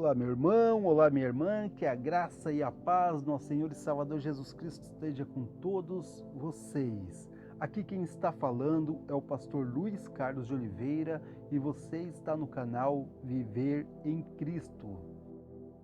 Olá, meu irmão, olá, minha irmã, que a graça e a paz do nosso Senhor e Salvador Jesus Cristo esteja com todos vocês. Aqui quem está falando é o pastor Luiz Carlos de Oliveira e você está no canal Viver em Cristo.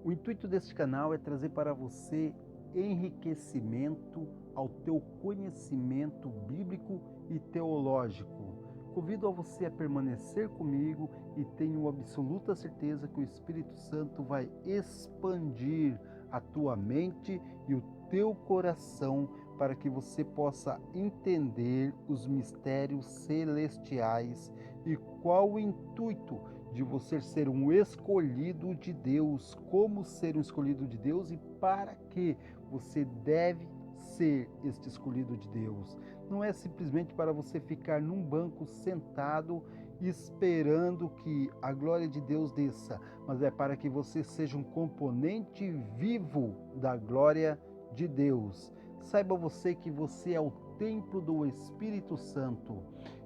O intuito deste canal é trazer para você enriquecimento ao teu conhecimento bíblico e teológico. Convido a você a permanecer comigo e tenho absoluta certeza que o Espírito Santo vai expandir a tua mente e o teu coração para que você possa entender os mistérios celestiais e qual o intuito de você ser um escolhido de Deus, como ser um escolhido de Deus e para que você deve ser este escolhido de Deus. Não é simplesmente para você ficar num banco sentado esperando que a glória de Deus desça, mas é para que você seja um componente vivo da glória de Deus. Saiba você que você é o templo do Espírito Santo.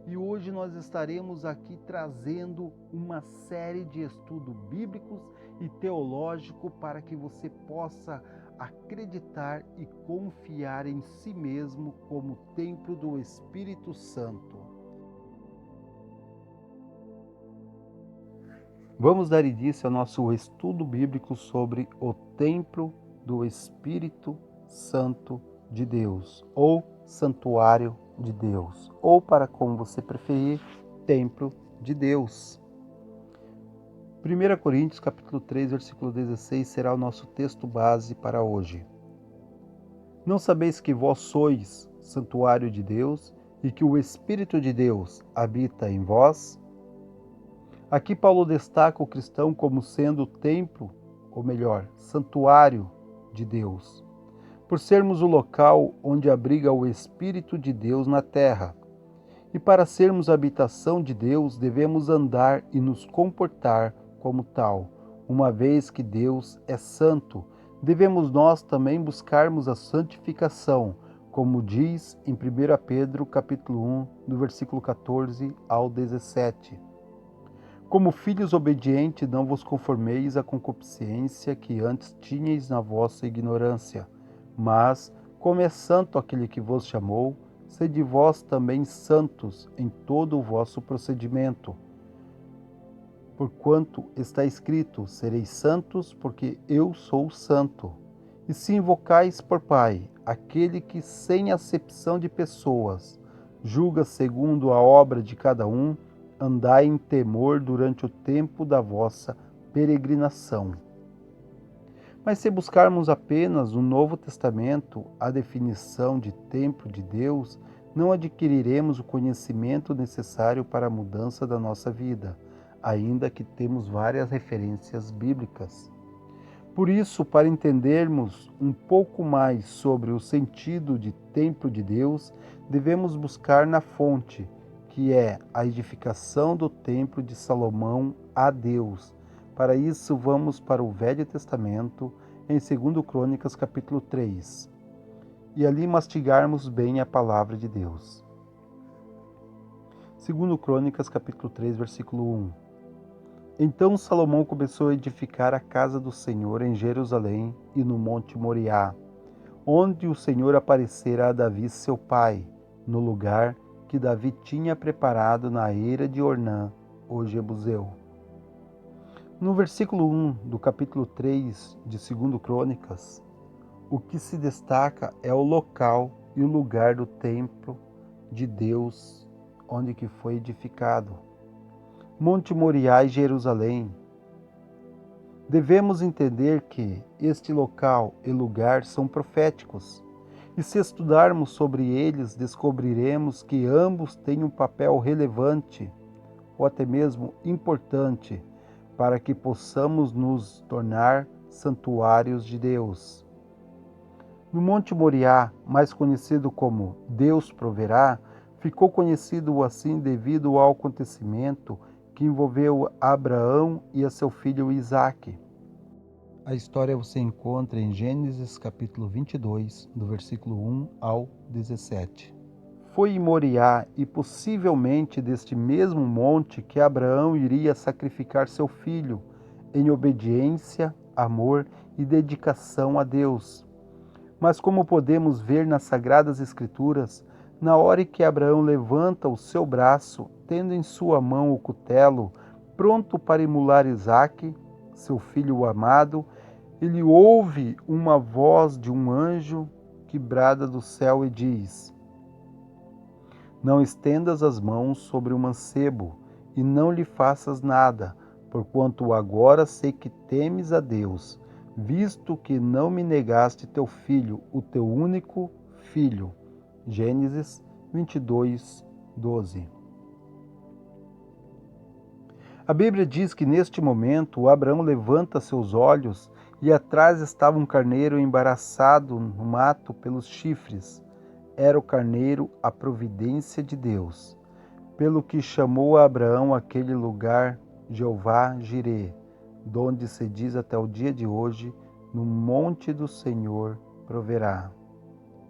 E hoje nós estaremos aqui trazendo uma série de estudos bíblicos e teológicos para que você possa acreditar e confiar em si mesmo como templo do Espírito Santo. Vamos dar início ao nosso estudo bíblico sobre o templo do Espírito Santo de Deus, ou santuário de Deus, ou para como você preferir, templo de Deus. 1 Coríntios capítulo 3, versículo 16 será o nosso texto base para hoje. Não sabeis que vós sois santuário de Deus e que o Espírito de Deus habita em vós? Aqui Paulo destaca o cristão como sendo templo, ou melhor, santuário de Deus, por sermos o local onde abriga o Espírito de Deus na terra. E para sermos a habitação de Deus, devemos andar e nos comportar como tal. Uma vez que Deus é santo, devemos nós também buscarmos a santificação, como diz em 1 Pedro capítulo 1, do versículo 14 ao 17. Como filhos obedientes, não vos conformeis à concupiscência que antes tinhais na vossa ignorância, mas, como é santo aquele que vos chamou, sede vós também santos em todo o vosso procedimento. Porquanto está escrito, sereis santos, porque eu sou santo. E se invocais por Pai, aquele que sem acepção de pessoas, julga segundo a obra de cada um, andai em temor durante o tempo da vossa peregrinação. Mas se buscarmos apenas no Novo Testamento a definição de templo de Deus, não adquiriremos o conhecimento necessário para a mudança da nossa vida, ainda que temos várias referências bíblicas. Por isso, para entendermos um pouco mais sobre o sentido de templo de Deus, devemos buscar na fonte, que é a edificação do templo de Salomão a Deus. Para isso, vamos para o Velho Testamento, em 2 Crônicas, capítulo 3, e ali mastigarmos bem a palavra de Deus. 2 Crônicas, capítulo 3, versículo 1. Então Salomão começou a edificar a casa do Senhor em Jerusalém e no Monte Moriá, onde o Senhor aparecera a Davi, seu pai, no lugar que Davi tinha preparado na eira de Ornã, o Jebuseu. No versículo 1 do capítulo 3 de 2 Crônicas, o que se destaca é o local e o lugar do templo de Deus, onde que foi edificado. Monte Moriá e Jerusalém. Devemos entender que este local e lugar são proféticos, e se estudarmos sobre eles, descobriremos que ambos têm um papel relevante, ou até mesmo importante, para que possamos nos tornar santuários de Deus. No Monte Moriá, mais conhecido como Deus Proverá, ficou conhecido assim devido ao acontecimento que envolveu Abraão e a seu filho Isaque. A história você encontra em Gênesis capítulo 22, do versículo 1 ao 17. Foi em Moriá e possivelmente deste mesmo monte que Abraão iria sacrificar seu filho em obediência, amor e dedicação a Deus. Mas como podemos ver nas Sagradas Escrituras, na hora em que Abraão levanta o seu braço, tendo em sua mão o cutelo, pronto para imolar Isaque, seu filho amado, ele ouve uma voz de um anjo que brada do céu e diz: Não estendas as mãos sobre o mancebo, e não lhe faças nada, porquanto agora sei que temes a Deus, visto que não me negaste teu filho, o teu único filho. Gênesis 22, 12. A Bíblia diz que neste momento Abraão levanta seus olhos e atrás estava um carneiro embaraçado no mato pelos chifres. Era o carneiro a providência de Deus, pelo que chamou a Abraão aquele lugar Jeová Jirê, donde se diz até o dia de hoje, no monte do Senhor proverá.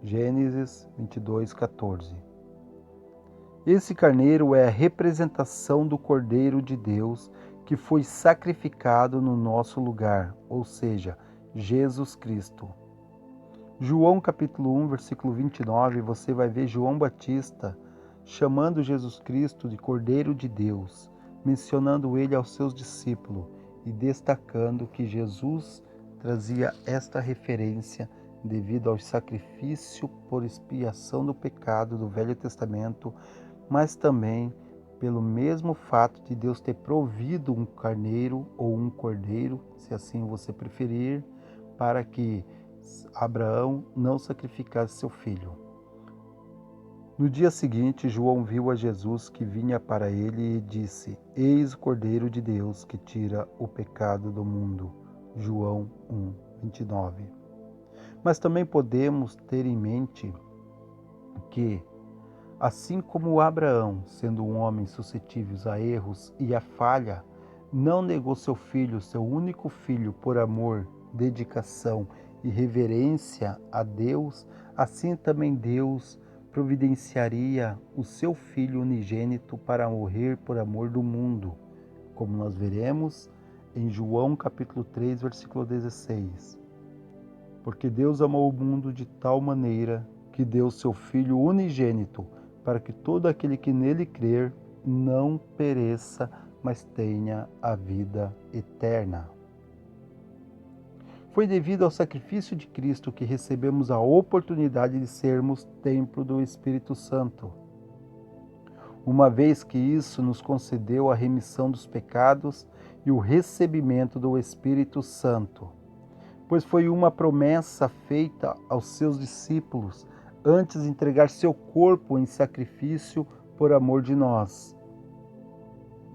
Gênesis 22, 14. Esse carneiro é a representação do Cordeiro de Deus que foi sacrificado no nosso lugar, ou seja, Jesus Cristo. João capítulo 1, versículo 29, você vai ver João Batista chamando Jesus Cristo de Cordeiro de Deus, mencionando ele aos seus discípulos e destacando que Jesus trazia esta referência devido ao sacrifício por expiação do pecado do Velho Testamento, mas também pelo mesmo fato de Deus ter provido um carneiro ou um cordeiro, se assim você preferir, para que Abraão não sacrificasse seu filho. No dia seguinte, João viu a Jesus que vinha para ele e disse: Eis o Cordeiro de Deus que tira o pecado do mundo. João 1, 29. Mas também podemos ter em mente que, assim como Abraão, sendo um homem suscetível a erros e a falha, não negou seu filho, seu único filho, por amor, dedicação e reverência a Deus, assim também Deus providenciaria o seu Filho unigênito para morrer por amor do mundo, como nós veremos em João capítulo 3, versículo 16. Porque Deus amou o mundo de tal maneira que deu seu Filho unigênito, para que todo aquele que nele crer não pereça, mas tenha a vida eterna. Foi devido ao sacrifício de Cristo que recebemos a oportunidade de sermos templo do Espírito Santo. Uma vez que isso nos concedeu a remissão dos pecados e o recebimento do Espírito Santo, pois foi uma promessa feita aos seus discípulos antes de entregar seu corpo em sacrifício por amor de nós.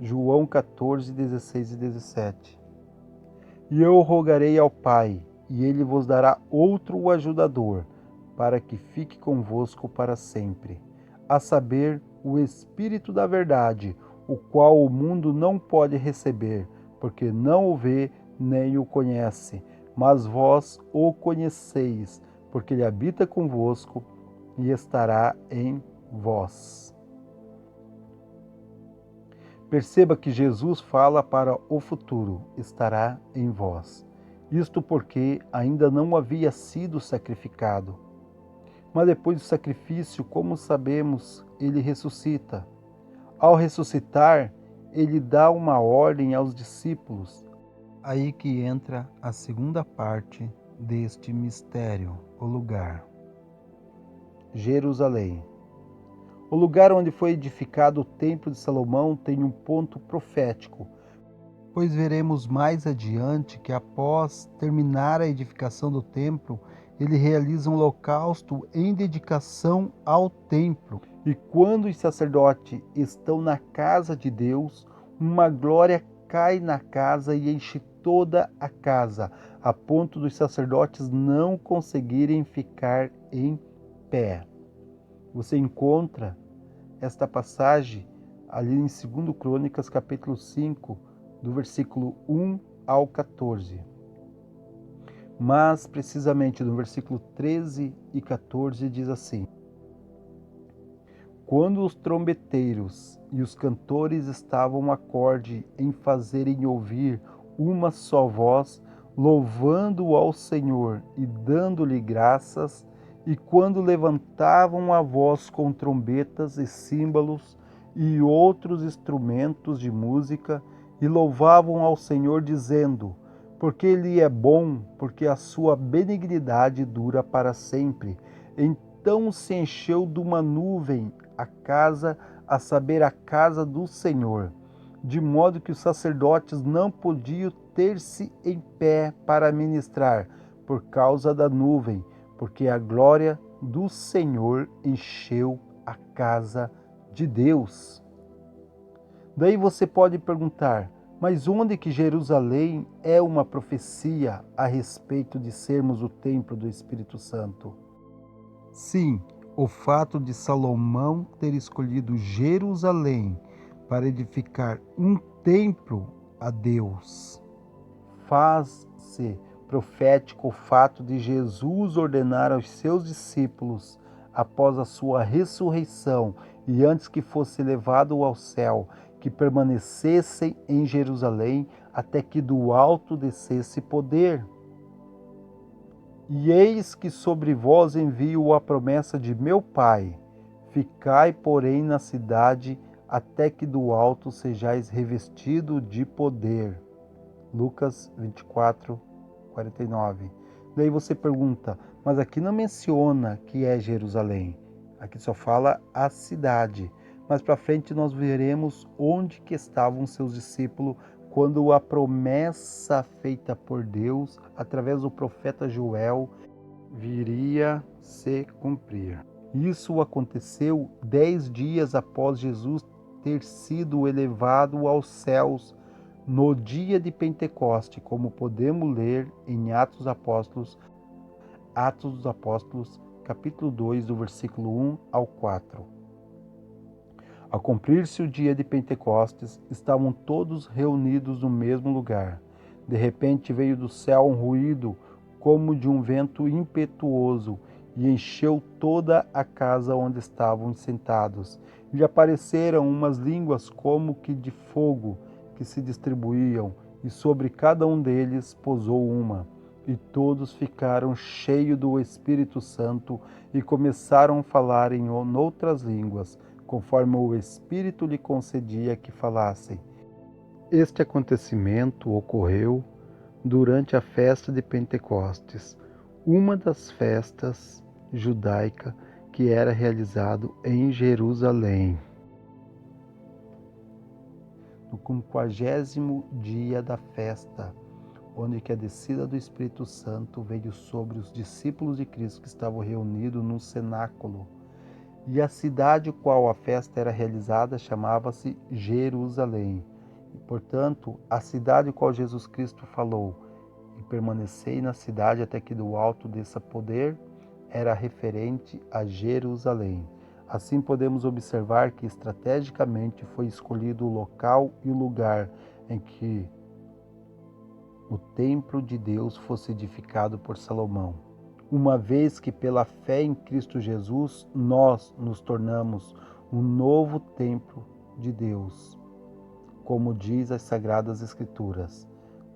João 14, 16 e 17. E eu rogarei ao Pai, e ele vos dará outro ajudador, para que fique convosco para sempre, a saber, o Espírito da verdade, o qual o mundo não pode receber, porque não o vê nem o conhece, mas vós o conheceis, porque ele habita convosco e estará em vós. Perceba que Jesus fala para o futuro, estará em vós. Isto porque ainda não havia sido sacrificado. Mas depois do sacrifício, como sabemos, ele ressuscita. Ao ressuscitar, ele dá uma ordem aos discípulos. Aí que entra a segunda parte deste mistério, o lugar. Jerusalém. O lugar onde foi edificado o Templo de Salomão tem um ponto profético, pois veremos mais adiante que após terminar a edificação do templo, ele realiza um holocausto em dedicação ao templo. E quando os sacerdotes estão na casa de Deus, uma glória cai na casa e enche toda a casa, a ponto dos sacerdotes não conseguirem ficar em pé. Você encontra esta passagem ali em 2 Crônicas, capítulo 5, do versículo 1 ao 14. Mas, precisamente no versículo 13 e 14, diz assim: Quando os trombeteiros e os cantores estavam acorde em fazerem ouvir uma só voz, louvando ao Senhor e dando-lhe graças, e quando levantavam a voz com trombetas e símbolos e outros instrumentos de música, e louvavam ao Senhor, dizendo: porque Ele é bom, porque a sua benignidade dura para sempre. Então se encheu de uma nuvem a casa, a saber, a casa do Senhor, de modo que os sacerdotes não podiam ter-se em pé para ministrar, por causa da nuvem, porque a glória do Senhor encheu a casa de Deus. Daí você pode perguntar: mas onde que Jerusalém é uma profecia a respeito de sermos o templo do Espírito Santo? Sim, o fato de Salomão ter escolhido Jerusalém para edificar um templo a Deus. Faz-se profético o fato de Jesus ordenar aos seus discípulos, após a sua ressurreição e antes que fosse levado ao céu, que permanecessem em Jerusalém até que do alto descesse poder. E eis que sobre vós envio a promessa de meu Pai. Ficai, porém, na cidade, até que do alto sejais revestido de poder. Lucas 24, 49. Daí você pergunta, mas aqui não menciona que é Jerusalém. Aqui só fala a cidade. Mais para frente nós veremos onde que estavam seus discípulos quando a promessa feita por Deus através do profeta Joel viria se cumprir. Isso aconteceu 10 dias após Jesus ter sido elevado aos céus no dia de Pentecoste, como podemos ler em Atos dos Apóstolos, capítulo 2, do versículo 1 ao 4. Ao cumprir-se o dia de Pentecostes, estavam todos reunidos no mesmo lugar. De repente veio do céu um ruído, como de um vento impetuoso, e encheu toda a casa onde estavam sentados. E lhe apareceram umas línguas como que de fogo, que se distribuíam, e sobre cada um deles pousou uma. E todos ficaram cheios do Espírito Santo e começaram a falar em outras línguas, conforme o Espírito lhe concedia que falassem. Este acontecimento ocorreu durante a festa de Pentecostes, uma das festas judaica que era realizado em Jerusalém. No 50º dia da festa, onde que a descida do Espírito Santo veio sobre os discípulos de Cristo que estavam reunidos no cenáculo. E a cidade qual a festa era realizada chamava-se Jerusalém. E, portanto, a cidade qual Jesus Cristo falou, e permanecei na cidade até que do alto desça poder, era referente a Jerusalém. Assim podemos observar que estrategicamente foi escolhido o local e o lugar em que o templo de Deus fosse edificado por Salomão. Uma vez que pela fé em Cristo Jesus, nós nos tornamos um novo templo de Deus, como diz as Sagradas Escrituras.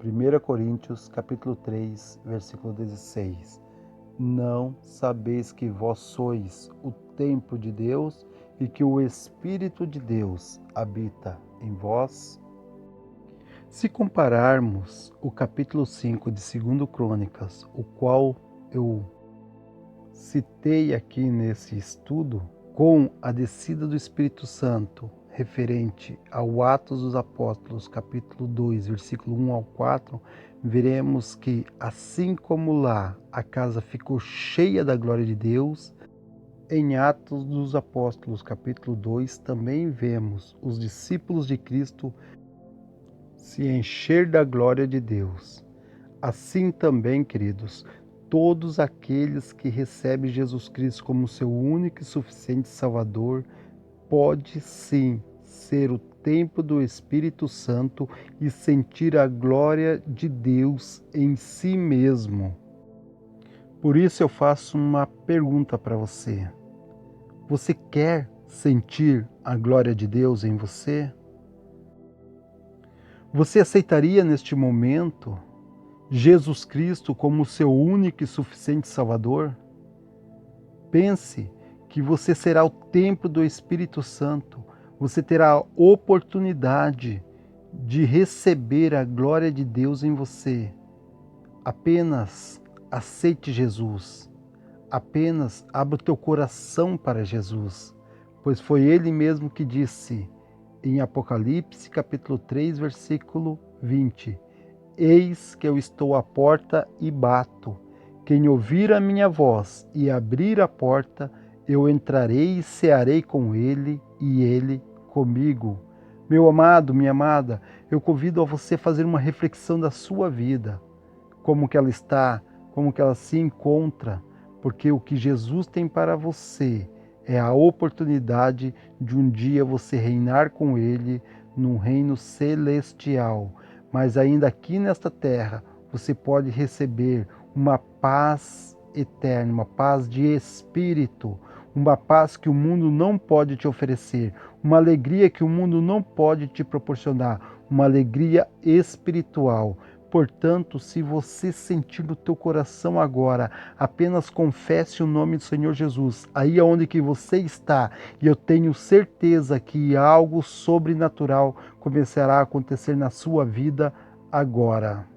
1 Coríntios, capítulo 3, versículo 16. Não sabeis que vós sois o templo de Deus e que o Espírito de Deus habita em vós? Se compararmos o capítulo 5 de 2 Crônicas, o qual eu citei aqui nesse estudo, com a descida do Espírito Santo, referente ao Atos dos Apóstolos, capítulo 2, versículo 1 ao 4, veremos que, assim como lá a casa ficou cheia da glória de Deus, em Atos dos Apóstolos, capítulo 2, também vemos os discípulos de Cristo se encher da glória de Deus. Assim também, queridos, todos aqueles que recebem Jesus Cristo como seu único e suficiente Salvador, pode sim ser o templo do Espírito Santo e sentir a glória de Deus em si mesmo. Por isso eu faço uma pergunta para você. Você quer sentir a glória de Deus em você? Você aceitaria neste momento Jesus Cristo como seu único e suficiente Salvador? Pense que você será o templo do Espírito Santo. Você terá a oportunidade de receber a glória de Deus em você. Apenas aceite Jesus. Apenas abra o teu coração para Jesus, pois foi Ele mesmo que disse em Apocalipse capítulo 3, versículo 20: Eis que eu estou à porta e bato. Quem ouvir a minha voz e abrir a porta, eu entrarei e cearei com ele e ele comigo. Meu amado, minha amada, eu convido a você fazer uma reflexão da sua vida, como que ela está, como que ela se encontra, porque o que Jesus tem para você é a oportunidade de um dia você reinar com Ele num reino celestial. Mas ainda aqui nesta terra, você pode receber uma paz eterna, uma paz de espírito, uma paz que o mundo não pode te oferecer, uma alegria que o mundo não pode te proporcionar, uma alegria espiritual. Portanto, se você sentir no teu coração agora, apenas confesse o nome do Senhor Jesus, aí aonde que você está, e eu tenho certeza que algo sobrenatural começará a acontecer na sua vida agora.